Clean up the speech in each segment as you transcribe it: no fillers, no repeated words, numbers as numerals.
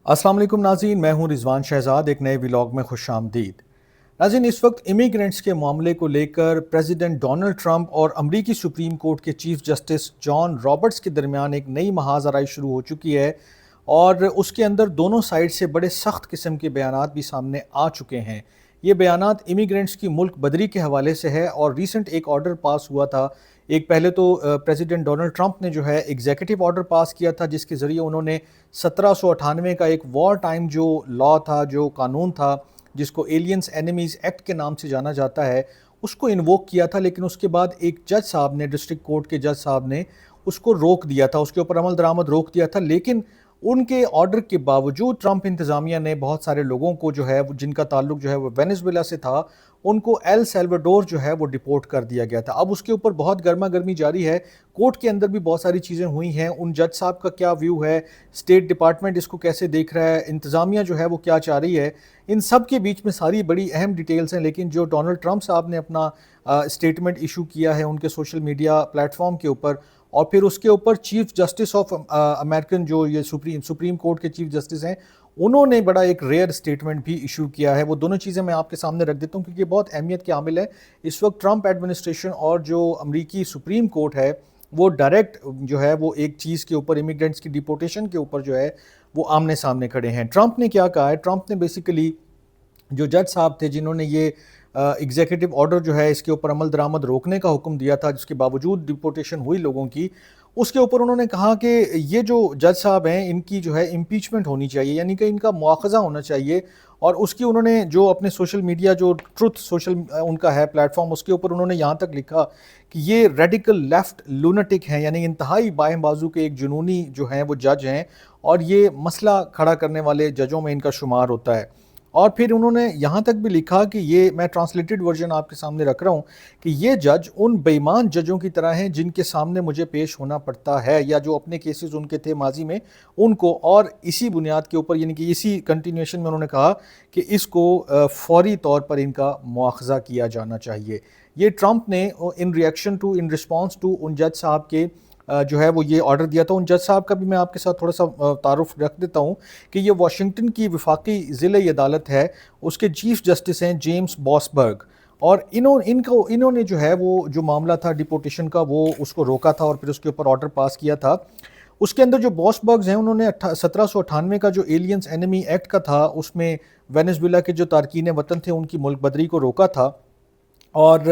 अस्सलाम वालेकुम नाज़रीन, मैं हूं रिजवान शहजाद। एक नए व्लॉग में खुश आमदीद। नाज़रीन, इस वक्त इमिग्रेंट्स के मामले को लेकर प्रेसिडेंट डोनाल्ड ट्रंप और अमरीकी सुप्रीम कोर्ट के चीफ जस्टिस जॉन रॉबर्ट्स के दरमियान एक नई महाजराई शुरू हो चुकी है और उसके अंदर दोनों साइड से बड़े सख्त किस्म के बयानात भी सामने आ चुके हैं। ये बयानात इमिग्रेंट्स की मुल्क बदरी के हवाले से है और रीसेंट एक ऑर्डर पास हुआ था। एक पहले तो प्रेसिडेंट डोनाल्ड ट्रंप ने जो है एग्जीक्यूटिव ऑर्डर पास किया था, जिसके ज़रिए उन्होंने 1798 का एक वॉर टाइम जो लॉ था, जो कानून था, जिसको एलियंस एनिमीज़ एक्ट के नाम से जाना जाता है, उसको इन्वोक किया था। लेकिन उसके बाद एक जज साहब ने, डिस्ट्रिक्ट कोर्ट के जज साहब ने उसको रोक दिया था, उसके ऊपर अमल दरामद रोक दिया था। लेकिन उनके ऑर्डर के बावजूद ट्रंप इंतज़ामिया ने बहुत सारे लोगों को जो है जिनका ताल्लुक जो है वो वेनेजुएला से था, उनको एल सल्वाडोर जो है वो डिपोर्ट कर दिया गया था। अब उसके ऊपर बहुत गर्मा गर्मी जारी है। कोर्ट के अंदर भी बहुत सारी चीज़ें हुई हैं। उन जज साहब का क्या व्यू है, स्टेट डिपार्टमेंट इसको कैसे देख रहा है, इंतज़ामिया जो है वो क्या चाह रही है, इन सब के बीच में सारी बड़ी अहम डिटेल्स हैं। लेकिन जो डोनाल्ड ट्रंप साहब ने अपना स्टेटमेंट इशू किया है उनके सोशल मीडिया प्लेटफॉर्म के ऊपर, और फिर उसके ऊपर चीफ जस्टिस ऑफ अमेरिकन, जो ये सुप्रीम कोर्ट के चीफ जस्टिस हैं, उन्होंने बड़ा एक रेयर स्टेटमेंट भी इशू किया है। वो दोनों चीज़ें मैं आपके सामने रख देता हूँ क्योंकि ये बहुत अहमियत के हामिल है। इस वक्त ट्रंप एडमिनिस्ट्रेशन और जो अमरीकी सुप्रीम कोर्ट है वो डायरेक्ट जो है वो एक चीज़ के ऊपर, इमिग्रेंट्स की डिपोर्टेशन के ऊपर जो है वो आमने सामने खड़े हैं। ट्रंप ने क्या कहा है? ट्रंप ने बेसिकली, जो जज साहब थे जिन्होंने ये एग्जीक्यूटिव ऑर्डर जो है इसके ऊपर अमल दरामद रोकने का हुक्म दिया था, जिसके बावजूद डिपोर्टेशन हुई लोगों की, उसके ऊपर उन्होंने कहा कि ये जो जज साहब हैं इनकी जो है इम्पीचमेंट होनी चाहिए, यानी कि इनका मुआखज़ा होना चाहिए। और उसकी उन्होंने जो अपने सोशल मीडिया, जो ट्रुथ सोशल उनका है प्लेटफॉर्म, उसके ऊपर उन्होंने यहाँ तक लिखा कि ये रेडिकल लेफ्ट लूनेटिक हैं, यानी इंतहाई बाएं बाजू के एक जुनूनी जो हैं वो जज हैं, और ये मसला खड़ा करने वाले जजों में इनका शुमार होता है। और फिर उन्होंने यहाँ तक भी लिखा कि ये, मैं ट्रांसलेटेड वर्जन आपके सामने रख रहा हूँ, कि ये जज उन बेईमान जजों की तरह हैं जिनके सामने मुझे पेश होना पड़ता है, या जो अपने केसेस उनके थे माजी में उनको, और इसी बुनियाद के ऊपर, यानी कि इसी कंटिन्यूएशन में उन्होंने कहा कि इसको फौरी तौर पर इनका मुआखज़ा किया जाना चाहिए। ये ट्रंप ने in reaction to, in response to उन जज साहब के जो है वो ये ऑर्डर दिया था। उन जज साहब का भी मैं आपके साथ थोड़ा सा तारुफ रख देता हूँ कि ये वाशिंगटन की वफाकी ज़िले अदालत है, उसके चीफ जस्टिस हैं जेम्स बॉसबर्ग। और इन्होंने जो है वो जो मामला था डिपोर्टेशन का, वो उसको रोका था और फिर उसके ऊपर ऑर्डर पास किया था। उसके अंदर जो बॉसबर्ग्स हैं उन्होंने 1798 का जो एलियंस एनिमी एक्ट का था, उसमें वेनेजुएला के जो तारकीन वतन थे उनकी मुल्क बदरी को रोका था। और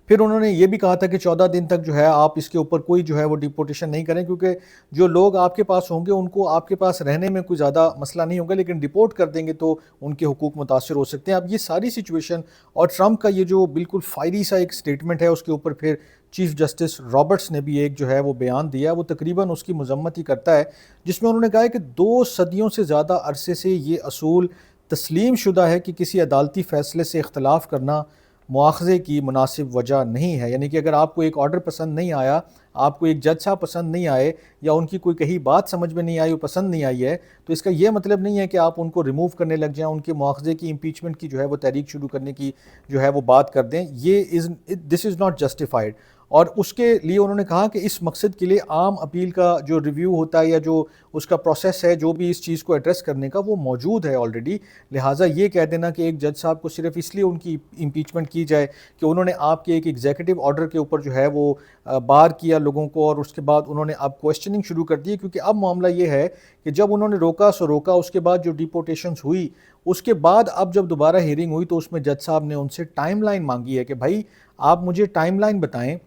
फिर उन्होंने ये भी कहा था कि 14 दिन तक जो है आप इसके ऊपर कोई जो है वो डिपोर्टेशन नहीं करें, क्योंकि जो लोग आपके पास होंगे उनको आपके पास रहने में कोई ज़्यादा मसला नहीं होगा, लेकिन डिपोर्ट कर देंगे तो उनके हुकूक मुतासर हो सकते हैं। अब ये सारी सिचुएशन और ट्रंप का ये जो बिल्कुल फायरी सा एक स्टेटमेंट है, उसके ऊपर फिर चीफ जस्टिस रॉबर्ट्स ने भी एक जो है वो बयान दिया, वो तकरीबन उसकी मजम्मत ही करता है, जिसमें उन्होंने कहा है कि 2 सदियों से ज़्यादा अरसे से ये असूल तस्लीम शुदा है कि किसी अदालती फ़ैसले से इख्तलाफ करना मुआखज़े की मुनासिब वजह नहीं है। यानी कि अगर आपको एक ऑर्डर पसंद नहीं आया, आपको एक जज साहब पसंद नहीं आए, या उनकी कोई कही बात समझ में नहीं आई, वो पसंद नहीं आई है, तो इसका ये मतलब नहीं है कि आप उनको रिमूव करने लग जाएं, उनके मुआखज़े की, इम्पीचमेंट की जो है वो तहरीक शुरू करने की जो है वो बात कर दें। This is not justified. और उसके लिए उन्होंने कहा कि इस मकसद के लिए आम अपील का जो रिव्यू होता है, या जो उसका प्रोसेस है, जो भी इस चीज़ को एड्रेस करने का, वो मौजूद है ऑलरेडी। लिहाजा ये कह देना कि एक जज साहब को सिर्फ इसलिए उनकी इम्पीचमेंट की जाए कि उन्होंने आपके एक एग्जीक्यूटिव ऑर्डर के ऊपर जो है वो बार किया लोगों को, और उसके बाद उन्होंने अब क्वेश्चनिंग शुरू कर दी। क्योंकि अब मामला ये है कि जब उन्होंने रोका सो रोका, उसके बाद जो डिपोर्टेशंस हुई, उसके बाद अब जब दोबारा हियरिंग हुई तो उसमें जज साहब ने उनसे टाइमलाइन मांगी है कि भाई आप मुझे टाइमलाइन बताएं,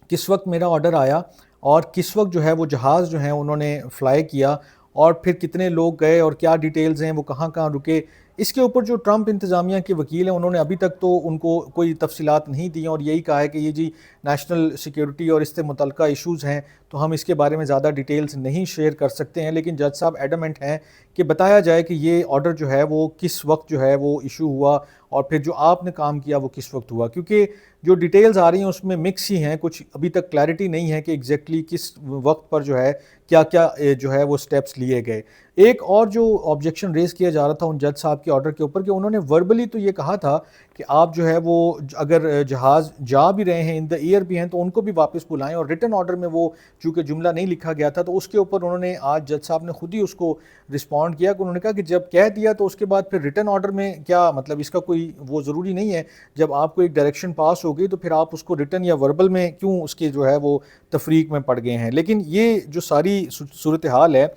किस वक्त मेरा ऑर्डर आया और किस वक्त जो है वो जहाज़ जो है उन्होंने फ़्लाई किया, और फिर कितने लोग गए और क्या डिटेल्स हैं, वो कहाँ कहाँ रुके। इसके ऊपर जो ट्रंप इंतज़ामिया के वकील हैं उन्होंने अभी तक तो उनको कोई तफसीलात नहीं दी हैं, और यही कहा है कि ये जी नेशनल सिक्योरिटी और इससे मुतल्लिका इशूज़ हैं, तो हम इसके बारे में ज़्यादा डिटेल्स नहीं शेयर कर सकते हैं। लेकिन जज साहब एडमेंट हैं कि बताया जाए कि ये ऑर्डर जो है वो किस वक्त जो है वो इशू हुआ, और फिर जो आपने काम किया वो किस वक्त हुआ। क्योंकि जो डिटेल्स आ रही हैं उसमें मिक्स ही हैं, कुछ अभी तक क्लैरिटी नहीं है कि एग्जैक्टली किस वक्त पर जो है क्या क्या जो है वो स्टेप्स लिए गए। ایک اور جو آبجیکشن ریز کیا جا رہا تھا ان جج صاحب کے آرڈر کے اوپر کہ انہوں نے وربلی تو یہ کہا تھا کہ آپ جو ہے وہ اگر جہاز جا بھی رہے ہیں ان دا ایئر بھی ہیں تو ان کو بھی واپس بلائیں، اور ریٹن آرڈر میں وہ چونکہ جملہ نہیں لکھا گیا تھا تو اس کے اوپر انہوں نے آج جج صاحب نے خود ہی اس کو رسپونڈ کیا کہ انہوں نے کہا کہ جب کہہ دیا تو اس کے بعد پھر ریٹن آرڈر میں کیا مطلب، اس کا کوئی وہ ضروری نہیں ہے، جب آپ کو ایک ڈائریکشن پاس ہو گئی تو پھر آپ اس کو ریٹن یا وربل میں کیوں اس کے جو ہے وہ تفریق میں پڑ گئے ہیں۔ لیکن یہ جو ساری صورتحال ہے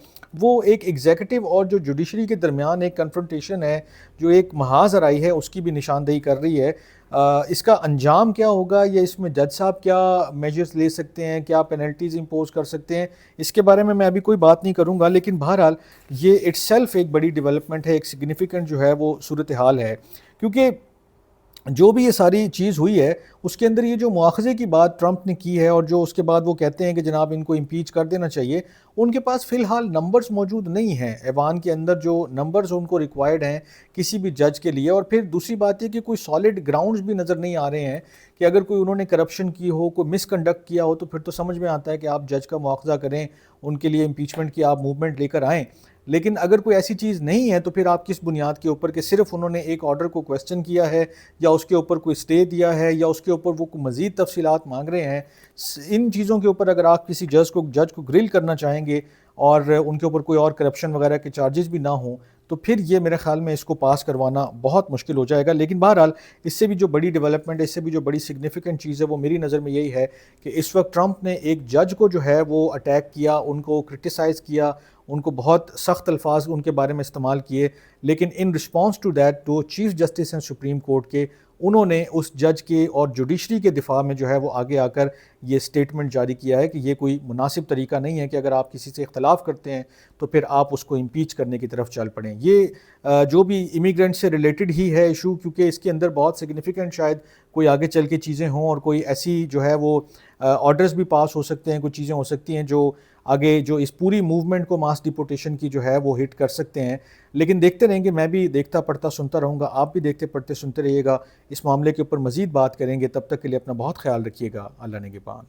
وہ ایک ایگزیکٹو اور جو جوڈیشری کے درمیان ایک کنفرنٹیشن ہے جو ایک محاذ آرائی ہے اس کی بھی نشاندہی کر رہی ہے۔ اس کا انجام کیا ہوگا یا اس میں جج صاحب کیا میجرز لے سکتے ہیں، کیا پینلٹیز امپوز کر سکتے ہیں، اس کے بارے میں ابھی کوئی بات نہیں کروں گا، لیکن بہرحال یہ اٹ سیلف ایک بڑی ڈیولپمنٹ ہے، ایک سگنیفیکنٹ جو ہے وہ صورتحال ہے، کیونکہ جو بھی یہ ساری چیز ہوئی ہے اس کے اندر یہ جو مواخذے کی بات ٹرمپ نے کی ہے اور جو اس کے بعد وہ کہتے ہیں کہ جناب ان کو امپیچ کر دینا چاہیے، ان کے پاس فی الحال نمبرز موجود نہیں ہیں، ایوان کے اندر جو نمبرز ان کو ریکوائرڈ ہیں کسی بھی جج کے لیے، اور پھر دوسری بات یہ کہ کوئی سالڈ گراؤنڈز بھی نظر نہیں آ رہے ہیں کہ اگر کوئی انہوں نے کرپشن کی ہو، کوئی مس کنڈکٹ کیا ہو تو پھر تو سمجھ میں آتا ہے کہ آپ جج کا مواخذہ کریں، ان کے لیے امپیچمنٹ کی آپ موومنٹ لے کر آئیں، لیکن اگر کوئی ایسی چیز نہیں ہے تو پھر آپ کس بنیاد کے اوپر کہ صرف انہوں نے ایک آرڈر کو کویسچن کیا ہے یا اس کے اوپر کوئی سٹے دیا ہے یا اس کے اوپر وہ مزید تفصیلات مانگ رہے ہیں، ان چیزوں کے اوپر اگر آپ کسی جج کو گرل کرنا چاہیں گے اور ان کے اوپر کوئی اور کرپشن وغیرہ کے چارجز بھی نہ ہوں تو پھر یہ میرے خیال میں اس کو پاس کروانا بہت مشکل ہو جائے گا۔ لیکن بہرحال اس سے بھی جو بڑی ڈیولپمنٹ ہے، اس سے بھی جو بڑی سگنیفیکنٹ چیز ہے وہ میری نظر میں یہی ہے کہ اس وقت ٹرمپ نے ایک جج کو جو ہے وہ اٹیک کیا، ان کو کرٹیسائز کیا، ان کو بہت سخت الفاظ ان کے بارے میں استعمال کیے، لیکن ان رسپانس ٹو دیٹ تو چیف جسٹس ہیں سپریم کورٹ کے، انہوں نے اس جج کے اور جوڈیشری کے دفاع میں جو ہے وہ آگے آ کر یہ سٹیٹمنٹ جاری کیا ہے کہ یہ کوئی مناسب طریقہ نہیں ہے کہ اگر آپ کسی سے اختلاف کرتے ہیں تو پھر آپ اس کو امپیچ کرنے کی طرف چل پڑیں۔ یہ جو بھی امیگرینٹ سے ریلیٹڈ ہی ہے ایشو، کیونکہ اس کے اندر بہت سگنیفیکنٹ شاید کوئی آگے چل کے چیزیں ہوں اور کوئی ایسی جو ہے وہ آرڈرز بھی پاس ہو سکتے ہیں، کچھ چیزیں ہو سکتی ہیں جو آگے جو اس پوری موومنٹ کو ماس ڈیپورٹیشن کی جو ہے وہ ہٹ کر سکتے ہیں۔ لیکن دیکھتے رہیں گے، میں بھی دیکھتا پڑھتا سنتا رہوں گا، آپ بھی دیکھتے پڑھتے سنتے رہیے گا، اس معاملے کے اوپر مزید بات کریں گے، تب تک کے لیے اپنا بہت خیال رکھیے گا، اللہ نگہبان۔